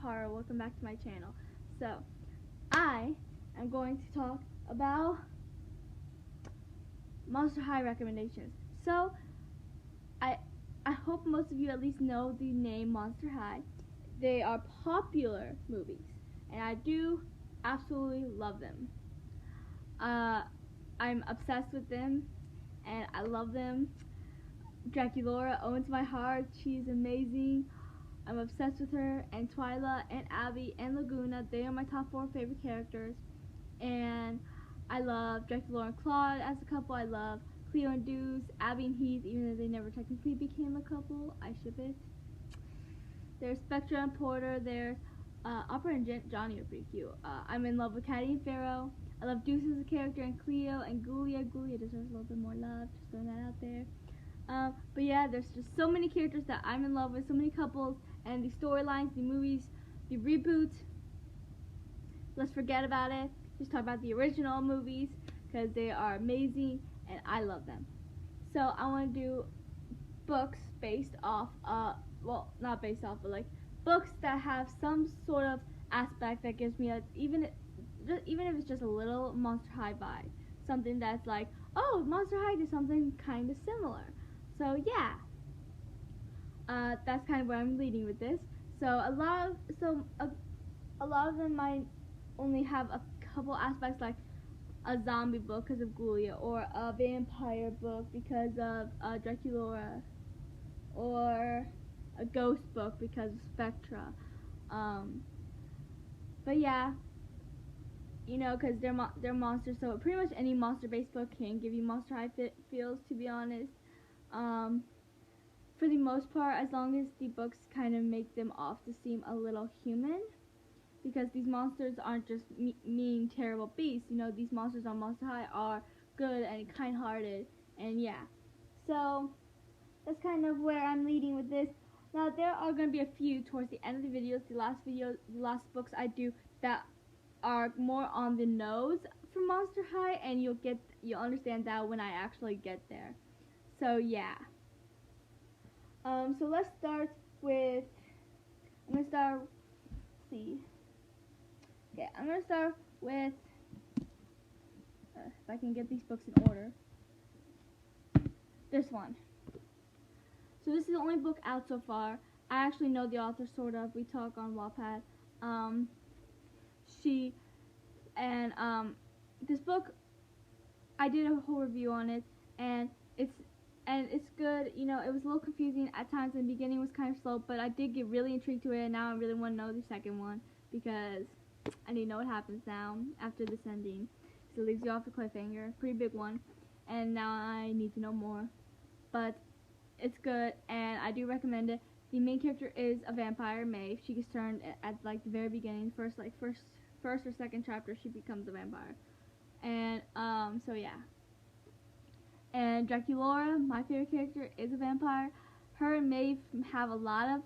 horror, welcome back to my channel. So, I am going to talk about Monster High recommendations. So, I hope most of you at least know the name Monster High. They are popular movies, and I do absolutely love them. I'm obsessed with them, and I love them. Draculaura owns my heart. She's amazing. I'm obsessed with her, and Twyla, and Abby, and Laguna. They are my top 4 favorite characters. And I love Draculaura and Claude as a couple. I love Cleo and Deuce, Abby and Heath, even though they never technically became a couple. I ship it. There's Spectra and Porter. There's Opera and Johnny are pretty cute. I'm in love with Caddy and Pharaoh. I love Deuce as a character, and Cleo and Gulia. Gulia deserves a little bit more love. Just throwing that out there. But yeah, there's just so many characters that I'm in love with, so many couples, and the storylines, the movies, the reboots. Let's forget about it. Just talk about the original movies, because they are amazing, and I love them. So I want to do books based off, well, not based off, but like books that have some sort of aspect that gives me even if it's just a little Monster High vibe. Something that's like, oh, Monster High did something kind of similar. So yeah, that's kind of where I'm leading with this. So a lot of them might only have a couple aspects, like a zombie book because of Gulia, or a vampire book because of Draculaura, or a ghost book because of Spectra. But yeah, you know, because they're monsters, so pretty much any monster-based book can give you Monster High feels, to be honest. For the most part, as long as the books kind of make them off to seem a little human, because these monsters aren't just mean, terrible beasts. You know, these monsters on Monster High are good and kind-hearted, and yeah. So that's kind of where I'm leading with this. Now there are going to be a few towards the end of the videos, the last books I do that are more on the nose for Monster High, and you'll understand that when I actually get there. So yeah. So let's start with, let's see. Okay, I'm gonna start with, if I can get these books in order. This one. So this is the only book out so far. I actually know the author, sort of. We talk on Wattpad. This book, I did a whole review on it, and it's good. You know, it was a little confusing at times. In the beginning, it was kind of slow, but I did get really intrigued to it, and now I really want to know the second one, because I need to know what happens now after this ending. So it leaves you off the cliffhanger, pretty big one, and now I need to know more. But it's good, and I do recommend it. The main character is a vampire, Maeve. She gets turned at like the very beginning, first or second chapter, she becomes a vampire. And so yeah. And Draculaura, my favorite character, is a vampire. Her and Maeve have a lot of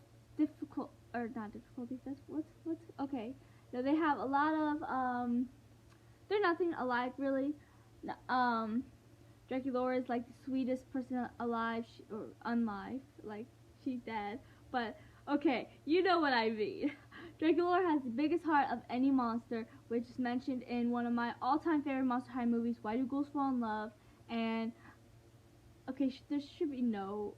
okay. No, they have a lot of they're nothing alike really. Draculaura is like the sweetest person alive, or unlive, like she's dead. But okay, you know what I mean. Draculaura has the biggest heart of any monster, which is mentioned in one of my all-time favorite Monster High movies, Why Do Ghouls Fall in Love? And okay, there should be no,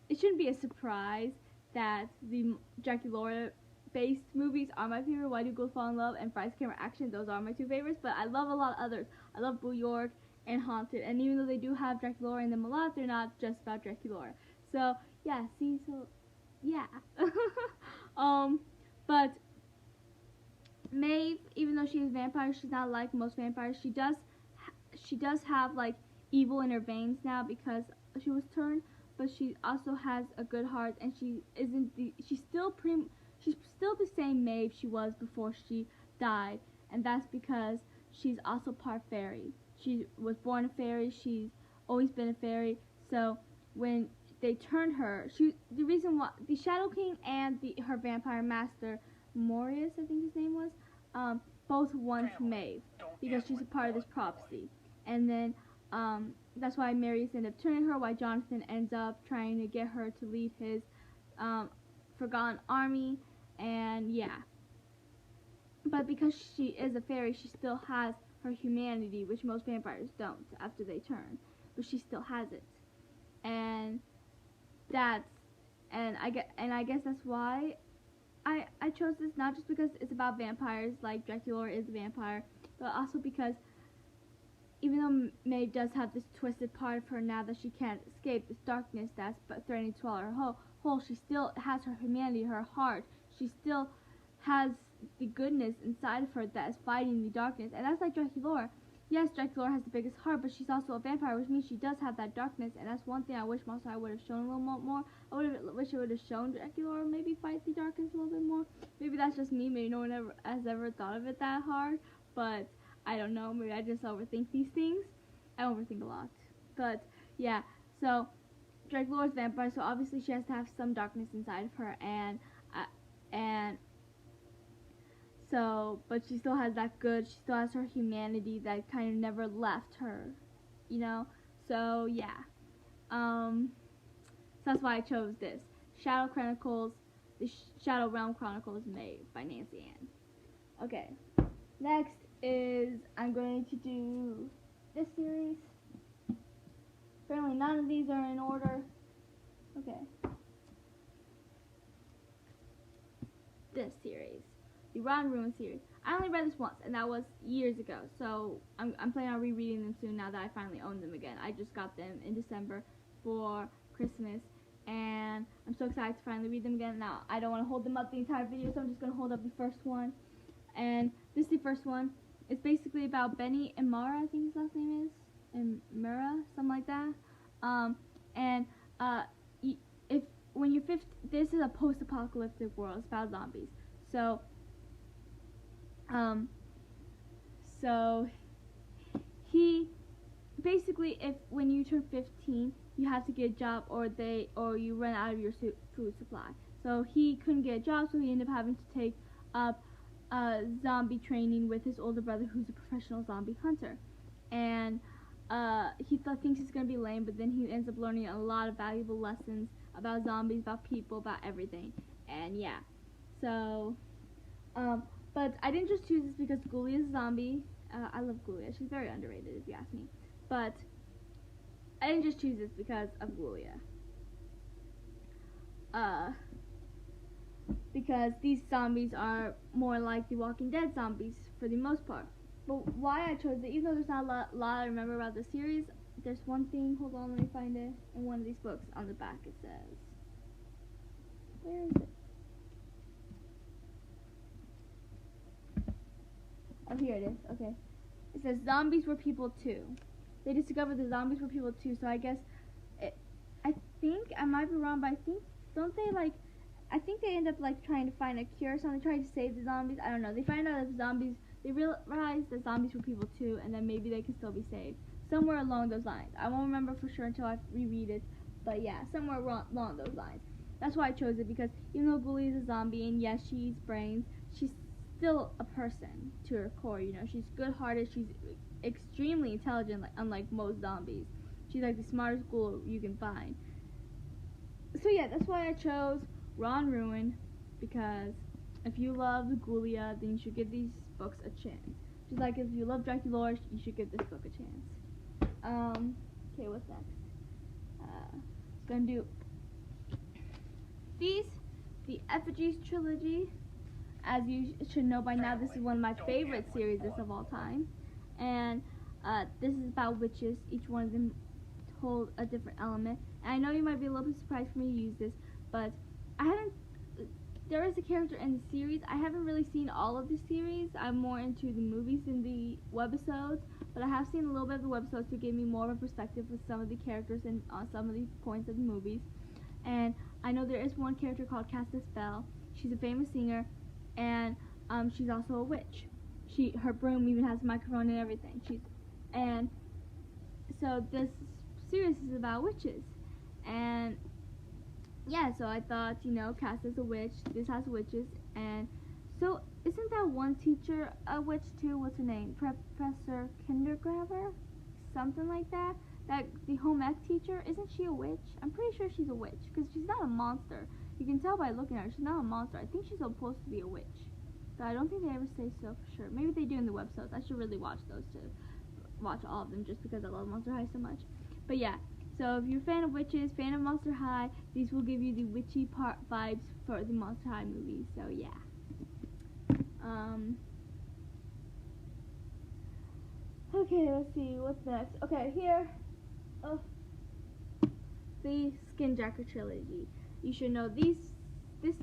it shouldn't be a surprise that the Draculaura-based movies are my favorite. Why Do Ghouls Fall in Love and Fries Camera Action, those are my 2 favorites, but I love a lot of others. I love Blue York and Haunted, and even though they do have Draculaura in them a lot, they're not just about Draculaura. So, yeah, yeah. But Maeve, even though she is a vampire, she's not like most vampires. She does have like evil in her veins now because she was turned, but she also has a good heart, and she's still the same Maeve she was before she died, and that's because she's also part fairy. She was born a fairy. She's always been a fairy. So when they turned her, the reason why the Shadow King and her vampire master, Morius, I think his name was, both want Maeve because she's a part of this prophecy. And then that's why Marius ended up turning her, why Jonathan ends up trying to get her to lead his forgotten army, and yeah. But because she is a fairy, she still has her humanity, which most vampires don't after they turn. But she still has it, and that's I guess that's why I chose this, not just because it's about vampires, like Dracula is a vampire, but also because even though Maeve does have this twisted part of her now that she can't escape, this darkness that's threatening to swallow her whole, she still has her humanity, her heart. She still has the goodness inside of her that is fighting the darkness, and that's like Dracula. Yes, Dracula has the biggest heart, but she's also a vampire, which means she does have that darkness, and that's one thing I wish Monster High would have shown a little more. Wish it would have shown Dracula maybe fight the darkness a little bit more. Maybe that's just me. Maybe no one has ever thought of it that hard, but I don't know. Maybe I just overthink these things. I overthink a lot, but yeah. So Dracula's vampire, so obviously she has to have some darkness inside of her, and so, but she still has that good. She still has her humanity that kind of never left her, you know. So yeah, so that's why I chose this Shadow Chronicles, the Shadow Realm Chronicles Maeve by Nancy Ann. Okay, next is I'm going to do this series. Apparently none of these are in order. Okay. This series, the Ron Ruin series. I only read this once, and that was years ago. So I'm planning on rereading them soon now that I finally own them again. I just got them in December for Christmas, and I'm so excited to finally read them again. Now I don't want to hold them up the entire video, so I'm just gonna hold up the first one. And this is the first one. It's basically about Benny and Mara, I think his last name is, and Mara, something like that. If when you're 50, this is a post-apocalyptic world. It's about zombies. So he basically, if when you turn 15, you have to get a job, or you run out of your food supply. So he couldn't get a job, so he ended up having to take up zombie training with his older brother, who's a professional zombie hunter. And he thinks it's gonna be lame, but then he ends up learning a lot of valuable lessons about zombies, about people, about everything. And yeah, so but I didn't just choose this because Ghoulia is a zombie. I love Ghoulia. She's very underrated, if you ask me. But I didn't just choose this because of Ghoulia. Because these zombies are more like the Walking Dead zombies for the most part. But why I chose it, even though there's not a lot I remember about the series, there's one thing, hold on, let me find it, in one of these books on the back it says, where is it? Oh, here it is, okay. It says, zombies were people too. They discovered the zombies were people too, so I guess, I think, I might be wrong, but I think, I think they end up trying to find a cure or something, trying to save the zombies. I don't know. They find out that zombies, they realize that zombies were people too, and then maybe they can still be saved. Somewhere along those lines. I won't remember for sure until I reread it, but yeah, somewhere along those lines. That's why I chose it, because even though Ghoulie is a zombie, and yes, she eats brains, she's still a person to her core, you know. She's good-hearted, she's extremely intelligent, unlike most zombies. She's like the smartest ghoul you can find. So yeah, that's why I chose Ron Ruin, because if you love Ghoulia, then you should give these books a chance. Just like if you love Dracula, you should give this book a chance. Okay, what's next? Gonna do the Effigy Trilogy. As you should know by now, this is one of my favorite series of all time. And this is about witches. Each one of them told a different element. And I know you might be a little bit surprised for me to use this, but there is a character in the series. I haven't really seen all of the series. I'm more into the movies than the webisodes, but I have seen a little bit of the webisodes to give me more of a perspective with some of the characters and some of the points of the movies. And I know there is one character called Castus Bell. She's a famous singer, and she's also a witch. Her broom even has a microphone and everything. And so this series is about witches. And yeah, so I thought, Cass is a witch, this has witches, and so isn't that one teacher a witch too? What's her name? Professor Kindergraver? Something like that, the home ec teacher, isn't she a witch? I'm pretty sure she's a witch, because she's not a monster. You can tell by looking at her. She's not a monster. I think she's supposed to be a witch. But I don't think they ever say so for sure. Maybe they do in the websites. I should really watch those too. Watch all of them just because I love Monster High so much. But yeah, so if you're a fan of witches, fan of Monster High, these will give you the witchy part vibes for the Monster High movies. So yeah. Okay, let's see what's next. Okay, here. Oh, the Skinjacker Trilogy. You should know this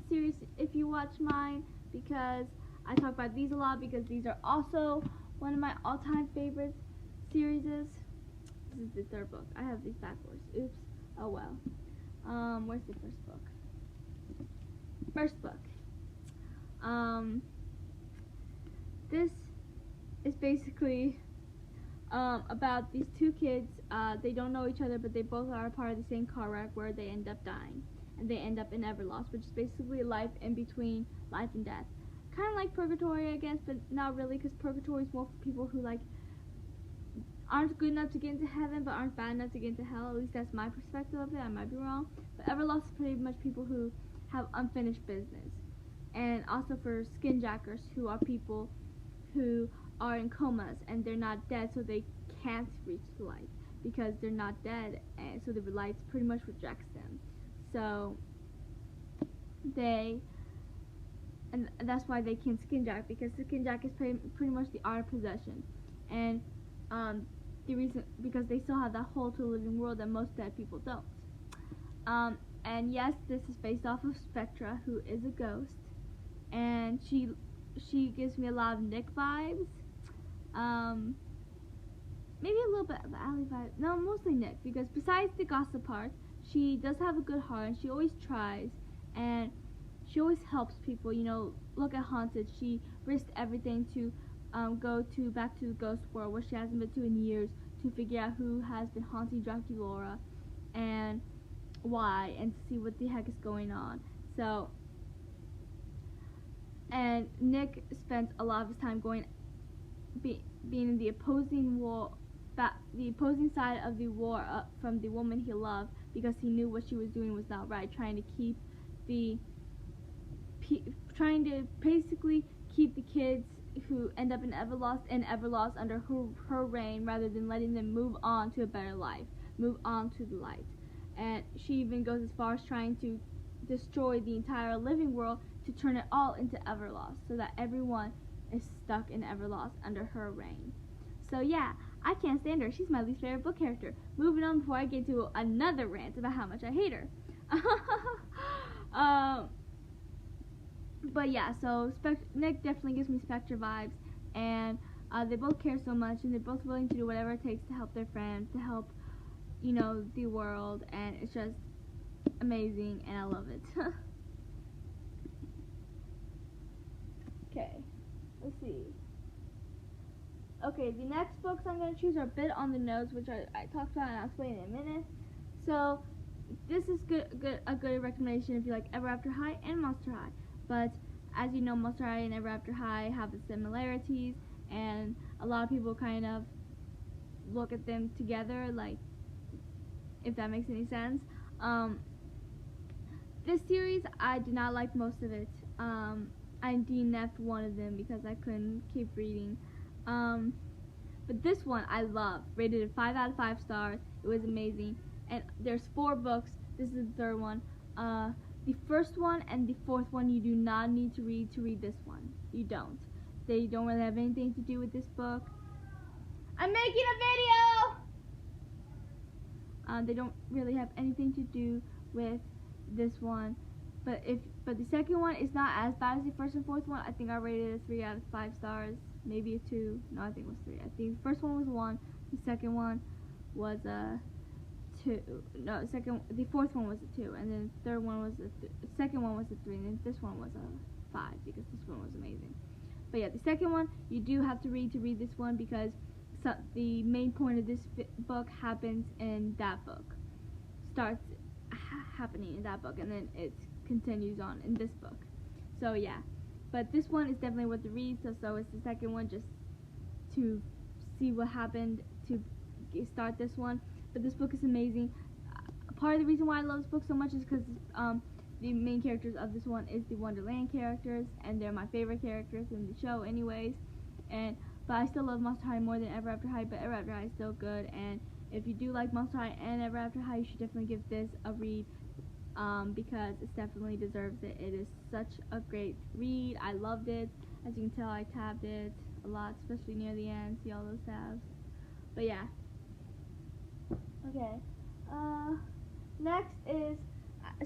series if you watch mine, because I talk about these a lot, because these are also one of my all-time favorite series. This is the third book. I have these backwards. Oops. Oh well. Where's the first book? First book. This is basically about these two kids. They don't know each other, but they both are a part of the same car wreck where they end up dying, and they end up in Everlost, which is basically life in between life and death. Kind of like Purgatory, I guess, but not really, because Purgatory is more for people who like aren't good enough to get into heaven, but aren't bad enough to get into hell. At least that's my perspective of it. I might be wrong, but Everlost is pretty much people who have unfinished business. And also for skinjackers, who are people who are in comas and they're not dead, so they can't reach the light because they're not dead, and so the light pretty much rejects them. So and that's why they can't skinjack, because the skinjack is pretty much the art of possession. And the reason, because they still have that hold to the living world that most dead people don't. And yes, this is based off of Spectra, who is a ghost, and she gives me a lot of Nick vibes. Maybe a little bit of Allie vibes. No, mostly Nick, because besides the gossip part, she does have a good heart, and she always tries, and she always helps people. You know, look at Haunted. She risked everything to go back to the ghost world, where she hasn't been to in years, to figure out who has been haunting Draculaura and why, and to see what the heck is going on. So, and Nick spent a lot of his time being in the opposing the opposing side of the war from the woman he loved, because he knew what she was doing was not right, trying to basically keep the kids who end up in Everlost under her reign, rather than letting them move on to a better life, move on to the light. And she even goes as far as trying to destroy the entire living world to turn it all into Everlost, so that everyone is stuck in Everlost under her reign. So yeah, I can't stand her. She's my least favorite book character. Moving on before I get to another rant about how much I hate her. But yeah, so Nick definitely gives me Spectre vibes, and they both care so much, and they're both willing to do whatever it takes to help their friends, to help, you know, the world, and it's just amazing, and I love it. Okay, let's see. Okay, the next books I'm going to choose are a bit on the nose, which I talked about and I'll explain in a minute. So, this is a good recommendation if you like Ever After High and Monster High. But, as you know, Monster High and Ever After High have the similarities, and a lot of people kind of look at them together, like, if that makes any sense. This series, I did not like most of it. I DNF'd one of them because I couldn't keep reading. But this one I love. Rated it 5 out of 5 stars. It was amazing. And there's 4 books. This is the third one. The first one and the fourth one you do not need to read this one. You don't. They don't really have anything to do with this book. I'm making a video! They don't really have anything to do with this one. But the second one is not as bad as the first and fourth one. I think I rated it a 3 out of 5 stars. Maybe a 2. No, I think it was 3. I think the first one was 1. The second one was a 2. No, the fourth one was a 2, and then the third one was second one was a 3, and then this one was a 5, because this one was amazing. But yeah, the second one you do have to read this one, because the main point of this book happens in that book. Starts happening in that book, and then it continues on in this book. So yeah, but this one is definitely worth the read. So it's the second one, just to see what happened to start this one. But this book is amazing. Part of the reason why I love this book so much is because the main characters of this one is the Wonderland characters, and they're my favorite characters in the show anyways. But I still love Monster High more than Ever After High, but Ever After High is still good, and if you do like Monster High and Ever After High, you should definitely give this a read, because it definitely deserves it. It is such a great read. I loved it. As you can tell, I tabbed it a lot, especially near the end. See all those tabs? But yeah. Okay. Next is,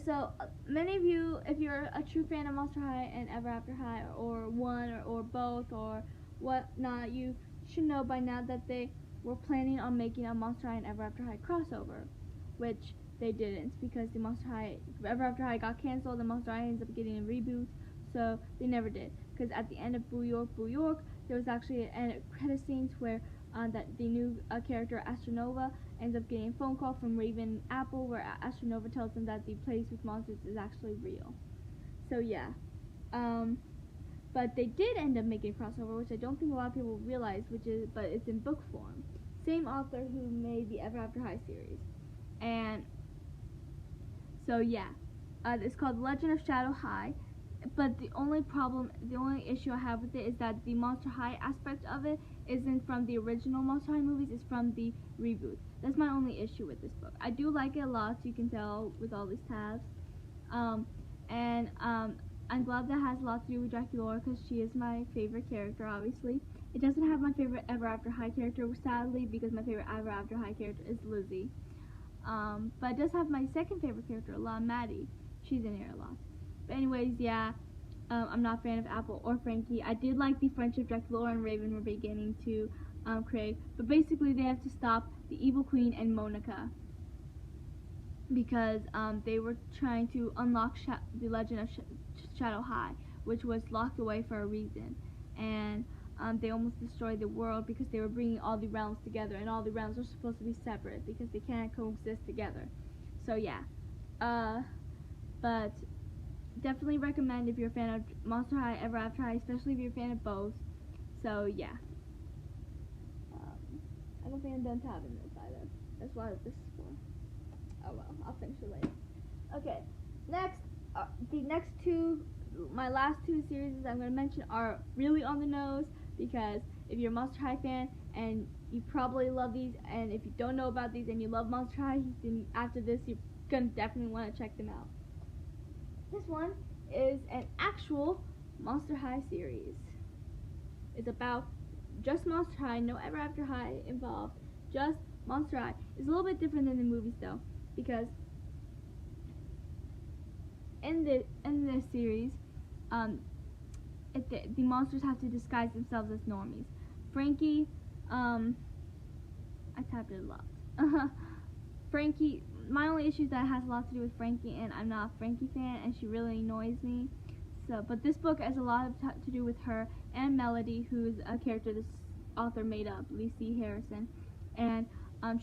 so many of you, if you're a true fan of Monster High and Ever After High, or one or both or whatnot, you should know by now that they were planning on making a Monster High and Ever After High crossover, which they didn't, because the Ever After High got canceled and Monster High ends up getting a reboot, so they never did. Because at the end of Boo York, Boo York, there was actually an end credit scenes where that the new character Astronova ends up getting a phone call from Raven Apple, where Astronova tells them that the place with monsters is actually real. So yeah, but they did end up making a crossover, which I don't think a lot of people realize, but it's in book form. Same author who made the Ever After High series, and so yeah, it's called Legend of Shadow High. But the only issue I have with it is that the Monster High aspect of it isn't from the original Monster High movies, it's from the reboot. That's my only issue with this book. I do like it a lot, you can tell with all these tabs. I'm glad that has a lot to do with Draculaura, because she is my favorite character, obviously. It doesn't have my favorite Ever After High character, sadly, because my favorite Ever After High character is Lizzie. But it does have my second favorite character, Maddie. She's in here a lot. But anyways, yeah, I'm not a fan of Apple or Frankie. I did like the friendship Draculaura and Raven were beginning to create, but basically they have to stop the Evil Queen and Monica, because they were trying to unlock the Legend of Shadow High, which was locked away for a reason, and they almost destroyed the world because they were bringing all the realms together, and all the realms are supposed to be separate because they can't coexist together. So yeah, but definitely recommend if you're a fan of Monster High, Ever After High, especially if you're a fan of both. So yeah, I don't think I'm done tabbing this either. That's what this is for. Oh well, I'll finish it later. Okay, next, the next two, my last two series I'm going to mention are really on the nose, because if you're a Monster High fan and you probably love these, and if you don't know about these and you love Monster High, then after this you're going to definitely want to check them out. This one is an actual Monster High series. It's about just Monster High, no Ever After High involved, just Monster High. It's a little bit different than the movies though, because in this series, the monsters have to disguise themselves as normies. Frankie, I tapped it a lot. Frankie, my only issue is that it has a lot to do with Frankie, and I'm not a Frankie fan, and she really annoys me. So, but this book has a lot to do with her and Melody, who's a character this author made up, Lacey Harrison, and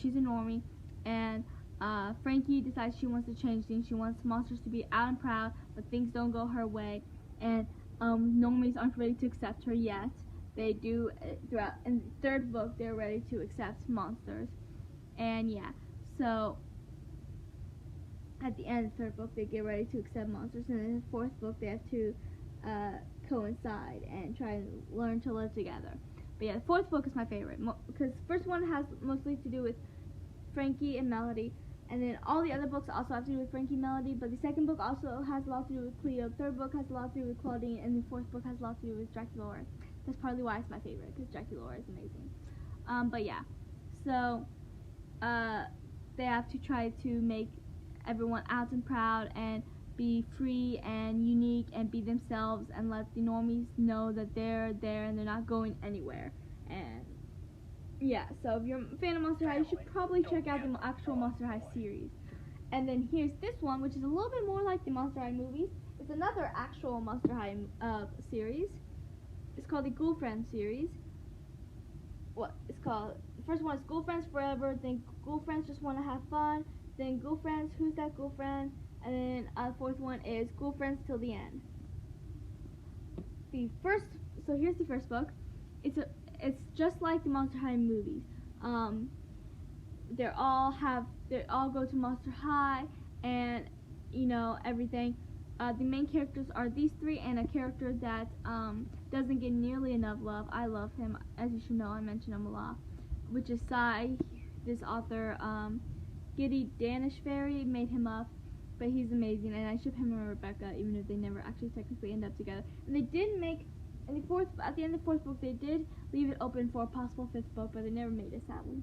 she's a normie, and Frankie decides she wants to change things. She wants monsters to be out and proud, but things don't go her way, and normies aren't ready to accept her yet. They do throughout. In the third book, they're ready to accept monsters, and yeah, so at the end of the third book, they get ready to accept monsters, and in the fourth book, they have to coincide and try and learn to live together. But yeah, the fourth book is my favorite, because the first one has mostly to do with Frankie and Melody, and then all the other books also have to do with Frankie and Melody, but the second book also has a lot to do with Cleo, the third book has a lot to do with Claudine, and the fourth book has a lot to do with Draculaura. That's partly why it's my favorite, because Draculaura is amazing. But yeah, so they have to try to make everyone out and proud and be free and unique and be themselves, and let the normies know that they're there and they're not going anywhere. And yeah, so if you're a fan of Monster High, you should probably check out the actual Monster High series. And then here's this one, which is a little bit more like the Monster High movies. It's another actual Monster High series. It's called the Ghoul Friends series. The first one is Ghoul Friends Forever, then Ghoul Friends Just Want to Have Fun, then Ghoul Friends Who's That Ghoul Friend, and then fourth one is Ghoul Friends Till the End. So here's the first book. It's just like the Monster High movies. They all go to Monster High, and everything. the main characters are these three and a character that doesn't get nearly enough love. I love him, as you should know. I mention him a lot, which is Sai. This author, Giddy Danish Fairy, made him up, but he's amazing, and I ship him and Rebecca, even if they never actually technically end up together. And they did make at the end of the fourth book, they did leave it open for a possible fifth book, but they never made it, sadly.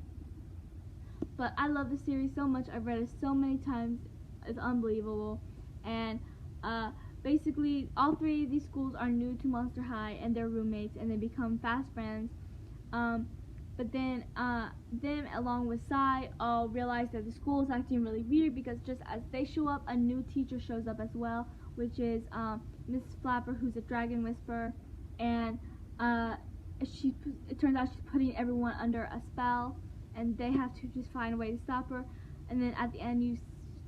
But I love the series so much. I've read it so many times. It's unbelievable. And basically, all three of these schools are new to Monster High, and they're roommates, and they become fast friends. But then them, along with Sai, all realize that the school is acting really weird, because just as they show up, a new teacher shows up as well, which is Miss Flapper, who's a dragon whisperer, and it turns out she's putting everyone under a spell, and they have to just find a way to stop her. And then at the end,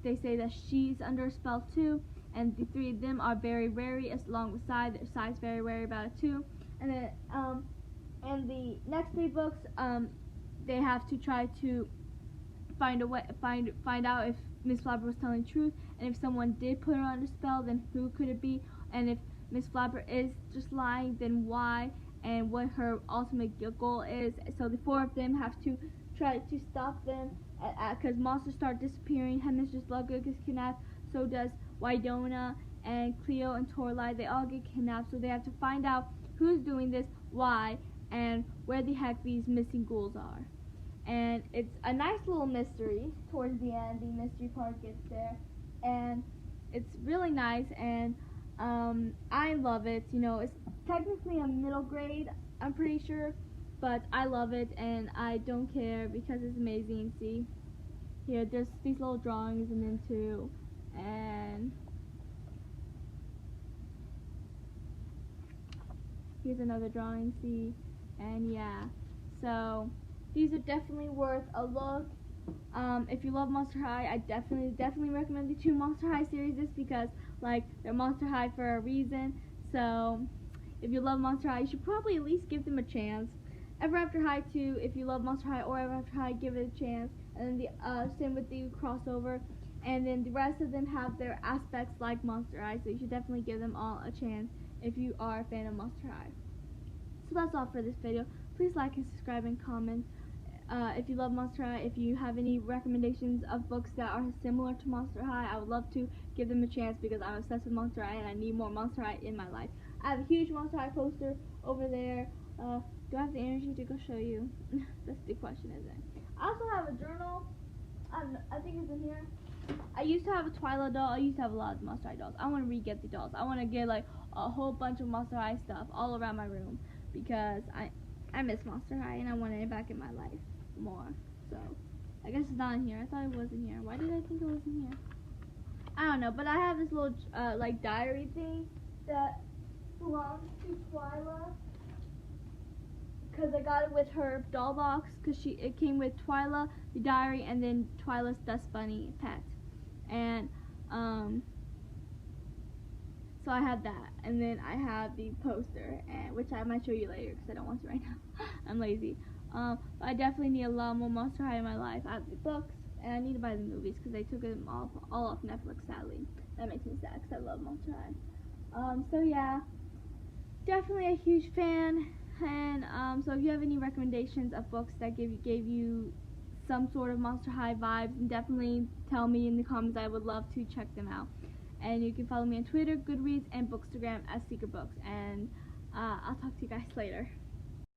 they say that she's under a spell too, and the three of them are very wary, along with Sai. Sai's very wary about it too. And then in the next three books, they have to try to find out if Miss Flapper was telling the truth, and if someone did put her under spell, then who could it be? And if Miss Flapper is just lying, then why? And what her ultimate goal is. So the four of them have to try to stop them, because monsters start disappearing. Headmistress Lovegood gets kidnapped, so does Wydona and Cleo and Torlai. They all get kidnapped, so they have to find out who's doing this, why, and where the heck these missing ghouls are. And it's a nice little mystery. Towards the end, the mystery part gets there, and it's really nice, and I love it. You know, it's technically a middle grade, I'm pretty sure, but I love it, and I don't care, because it's amazing. See, here, there's these little drawings in them too, and here's another drawing, see, and yeah, so these are definitely worth a look. If you love Monster High, I definitely recommend the two Monster High series, just because, like, they're Monster High for a reason. So if you love Monster High, you should probably at least give them a chance. Ever After High too, if you love Monster High or Ever After High, give it a chance. And then the same with the crossover. And then the rest of them have their aspects like Monster High, so you should definitely give them all a chance if you are a fan of Monster High. So that's all for this video. Please like and subscribe and comment. If you love Monster High, if you have any recommendations of books that are similar to Monster High, I would love to give them a chance, because I'm obsessed with Monster High and I need more Monster High in my life. I have a huge Monster High poster over there. Do I have the energy to go show you? That's the question, isn't it? I also have a journal. I think it's in here. I used to have a Twilight doll. I used to have a lot of Monster High dolls. I want to re-get the dolls. I want to get like a whole bunch of Monster High stuff all around my room, because I miss Monster High and I want it back in my life more. So I guess it's not in here. I thought it was in here. Why did I think it was in here? I don't know, but I have this little like diary thing that belongs to Twyla, because I got it with her doll box, because it came with Twyla, the diary, and then Twyla's Dust Bunny pet. And so I have that, and then I have the poster, which I might show you later, because I don't want to right now. I'm lazy. But I definitely need a lot more Monster High in my life. I have the books, and I need to buy the movies, because they took them all off Netflix, sadly. That makes me sad, because I love Monster High. So yeah, definitely a huge fan. And so if you have any recommendations of books that gave you some sort of Monster High vibes, definitely tell me in the comments. I would love to check them out. And you can follow me on Twitter, Goodreads, and Bookstagram as Secret Books. And I'll talk to you guys later.